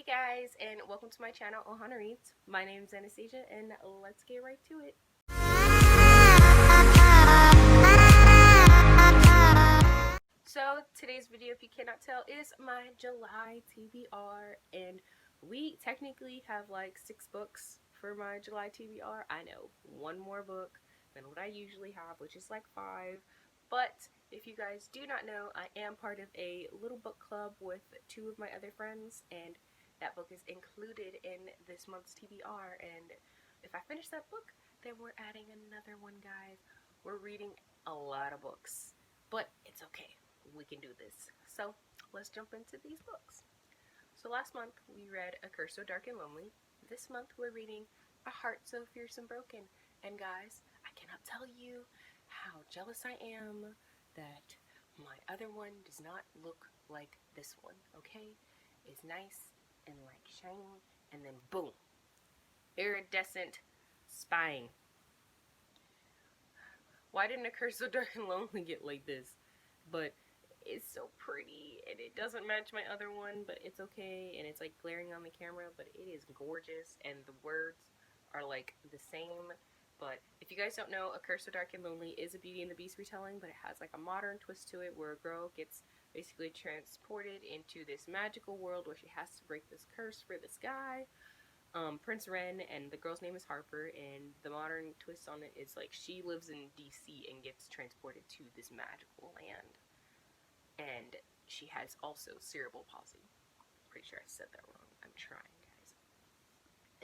guys, and welcome to my channel, Ohana Reads. My name is Anastasia, and let's get right to it. So today's video, if you cannot tell, is my July TBR, and we technically have like 6 books for my July TBR. I know, one more book than what I usually have, which is like 5, but if you guys do not know, I am part of a little book club with 2 of my other friends, and that book is included in this month's TBR, and if I finish that book, then we're adding another one, guys. We're reading a lot of books, but it's okay. We can do this. So, let's jump into these books. So last month, we read A Curse So Dark and Lonely. This month, we're reading A Heart So Fierce and Broken. And guys, I cannot tell you how jealous I am that my other one does not look like this one, okay? It's nice and like shiny, and then boom, iridescent spine. Why didn't A Curse So Dark and Lonely get like this? But it's so pretty, and it doesn't match my other one, but it's okay, and it's like glaring on the camera, but it is gorgeous, and the words are like the same. But if you guys don't know, A Curse So Dark and Lonely is a Beauty and the Beast retelling, but it has like a modern twist to it where a girl gets basically transported into this magical world where she has to break this curse for this guy, Prince Ren, and the girl's name is Harper, and the modern twist on it is like she lives in DC and gets transported to this magical land, and she has also cerebral palsy. Pretty sure I said that wrong. I'm trying, guys.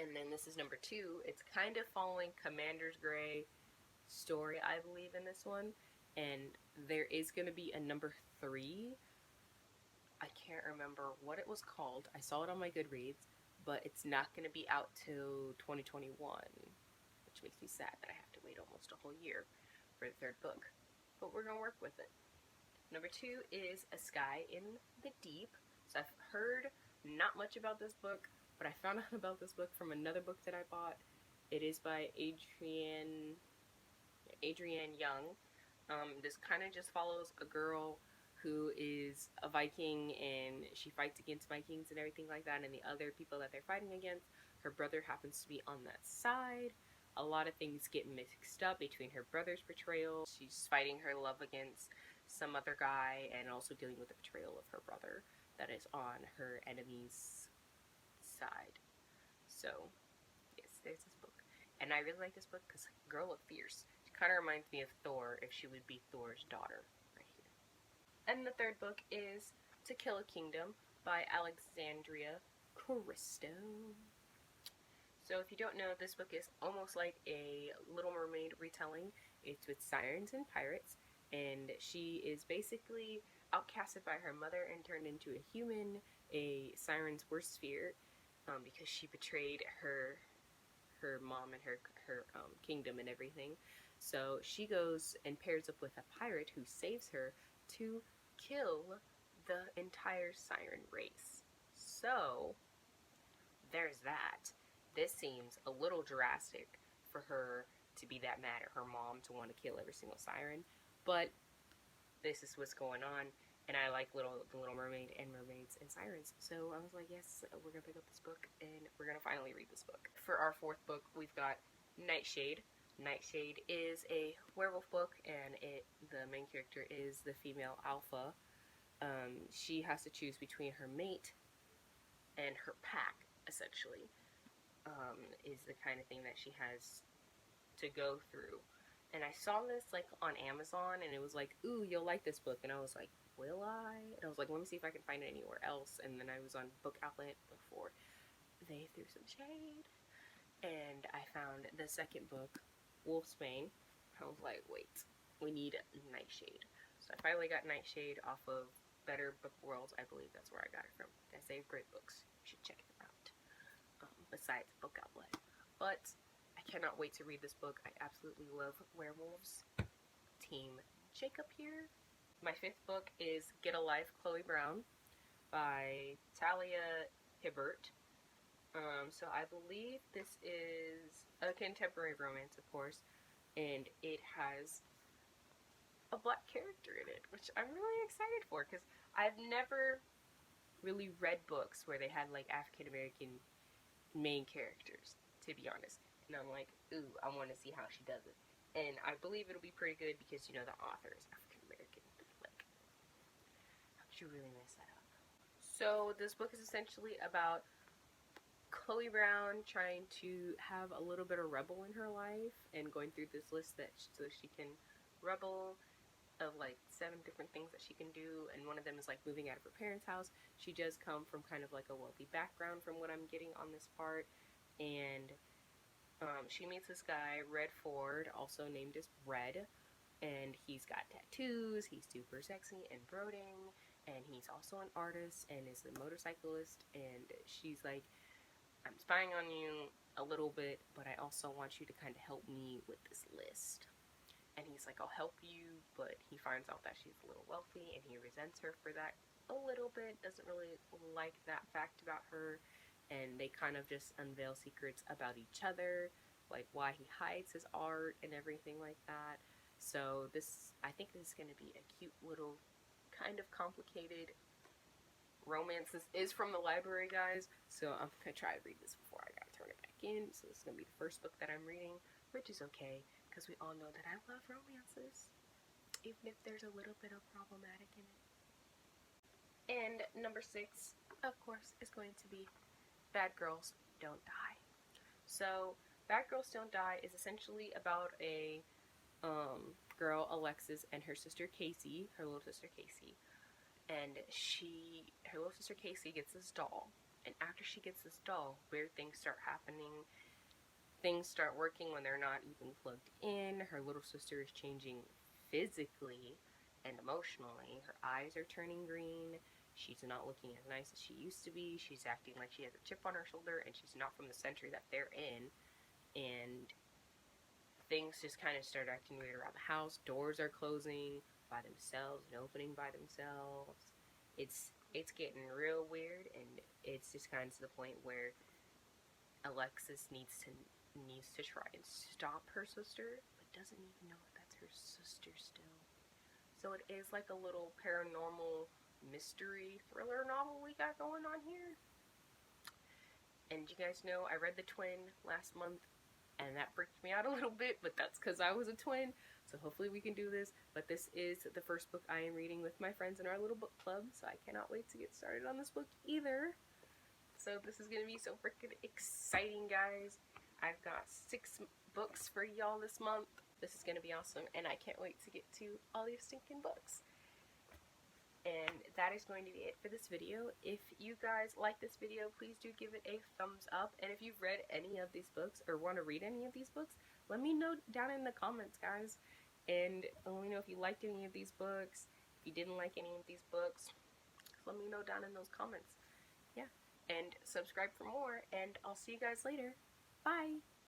And then this is number 2. It's kind of following Commander's Gray story, I believe, in this one. And there is going to be a number 3. I can't remember what it was called. I saw it on my Goodreads, but it's not going to be out till 2021, which makes me sad that I have to wait almost a whole year for the 3rd book. But we're going to work with it. Number 2 is A Sky in the Deep. So I've heard not much about this book, but I found out about this book from another book that I bought. It is by Adrienne Young. This kind of just follows a girl who is a Viking, and she fights against Vikings and everything like that, and the other people that they're fighting against, her brother happens to be on that side. A lot of things get mixed up between her brother's betrayal. She's fighting her love against some other guy, and also dealing with the betrayal of her brother that is on her enemy's side. So, yes, there's this book. And I really like this book because girl looked fierce. She kind of reminds me of Thor if she would be Thor's daughter right here. And the 3rd book is To Kill a Kingdom by Alexandria Christo. So if you don't know, this book is almost like a Little Mermaid retelling. It's with sirens and pirates, and she is basically outcasted by her mother and turned into a human, a siren's worst fear, because she betrayed her mom and her kingdom and everything. So she goes and pairs up with a pirate who saves her to kill the entire siren race. So there's that. This seems a little drastic for her to be that mad at her mom to want to kill every single siren, but this is what's going on, and I like the Little Mermaid and mermaids and sirens, so I was like, yes, we're gonna pick up this book, and we're gonna finally read this book. For our 4th book, we've got Nightshade. Nightshade is a werewolf book, and the main character is the female alpha. She has to choose between her mate and her pack, essentially. Is the kind of thing that she has to go through. And I saw this like on Amazon, and it was like, ooh, you'll like this book. And I was like, will I? And I was like, let me see if I can find it anywhere else. And then I was on Book Outlet before they threw some shade, and I found the 2nd book, Wolfsbane. I was like, wait, we need Nightshade. So I finally got Nightshade off of Better Book Worlds. I believe that's where I got it from. They save great books. You should check it out. Besides Book Outlet. But I cannot wait to read this book. I absolutely love werewolves. Team Jacob here. My 5th book is Get a Life, Chloe Brown by Talia Hibbert. So I believe this is a contemporary romance, of course, and it has a black character in it, which I'm really excited for, because I've never really read books where they had like African American main characters, to be honest. And I'm like, ooh, I want to see how she does it. And I believe it'll be pretty good because, you know, the author is African American. Like, how could you really mess that up? So, this book is essentially about Chloe Brown trying to have a little bit of rebel in her life and going through this list so she can rebel of like 7 different things that she can do, and one of them is like moving out of her parents' house. She does come from kind of like a wealthy background from what I'm getting on this part, and she meets this guy, Red Ford, also named as Red, and he's got tattoos, he's super sexy and brooding, and he's also an artist and is a motorcyclist, and she's like, I'm spying on you a little bit, but I also want you to kind of help me with this list. And he's like, I'll help you, but he finds out that she's a little wealthy, and he resents her for that a little bit, doesn't really like that fact about her, and they kind of just unveil secrets about each other, like why he hides his art and everything like that. So I think this is going to be a cute little, kind of complicated romance. This is from the library, guys, so I'm going to try to read this before I gotta turn it back in. So this is going to be the first book that I'm reading, which is okay, because we all know that I love romances, even if there's a little bit of problematic in it. And number 6, of course, is going to be Bad Girls Don't Die. So, Bad Girls Don't Die is essentially about a girl, Alexis, and her sister Casey, her little sister Casey. And her little sister Casey gets this doll. And after she gets this doll, weird things start happening. Things start working when they're not even plugged in. Her little sister is changing physically and emotionally. Her eyes are turning green. She's not looking as nice as she used to be. She's acting like she has a chip on her shoulder, and she's not from the century that they're in. And things just kind of start acting weird around the house. Doors are closing by themselves and opening by themselves. It's getting real weird, and it's just kind of to the point where Alexis needs to try and stop her sister, but doesn't even know if that's her sister still. So it is like a little paranormal mystery thriller novel we got going on here. And you guys know I read The Twin last month, and that freaked me out a little bit, but that's because I was a twin, so hopefully we can do this. But this is the first book I am reading with my friends in our little book club, so I cannot wait to get started on this book either. So this is going to be so freaking exciting, guys. I've got 6 books for y'all this month. This is going to be awesome, and I can't wait to get to all these stinking books. And that is going to be it for this video. If you guys like this video, please do give it a thumbs up. And if you've read any of these books or want to read any of these books, let me know down in the comments, guys. And let me know if you liked any of these books. If you didn't like any of these books, let me know down in those comments. Yeah. And subscribe for more, and I'll see you guys later. Bye!